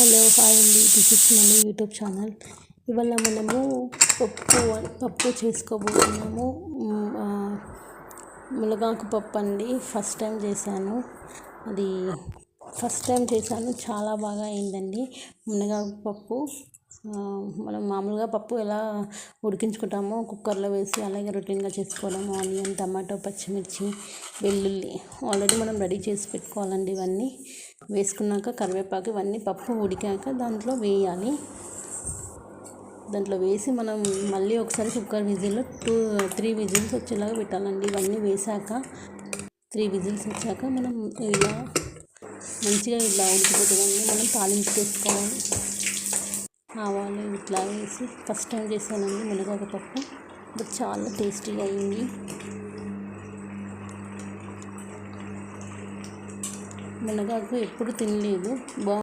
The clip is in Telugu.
హలో హాయ్ అండి, this is money YouTube channel. ఇవాళ మనము పప్పు చేసుకోబోతున్నాము. మునగాకు పప్పు అండి. ఫస్ట్ టైం చేశాను, చాలా బాగా అయిందండి. మునగాకు పప్పు మనం మామూలుగా పప్పు ఎలా ఉడికించుకుంటామో కుక్కర్లో వేసి అలాగే రొటీన్గా చేసుకోవడం. ఆనియన్, టమాటో, పచ్చిమిర్చి, వెల్లుల్లి ఆల్రెడీ మనం రెడీ చేసి పెట్టుకోవాలండి. ఇవన్నీ వేసుకున్నాక కరివేపాకు ఇవన్నీ పప్పు ఉడికాక దాంట్లో వేయాలి. దాంట్లో వేసి మనం మళ్ళీ ఒకసారి కుక్కర్ విజిల్లో 3 విజిల్స్ వచ్చేలాగా పెట్టాలండి. ఇవన్నీ వేసాక 3 విజిల్స్ వచ్చాక మనం ఇలా మంచిగా ఇలా ఉడికిపోతుందండి. మనం తాలింపు చేసుకోవాలి. ఆవాలు ఇట్లా వేసి ఫస్ట్ టైం చేశానండి మునగాకు పప్పు, బట్ చాలా టేస్టీగా అయింది. మునగాకు ఎప్పుడు తినలేదు.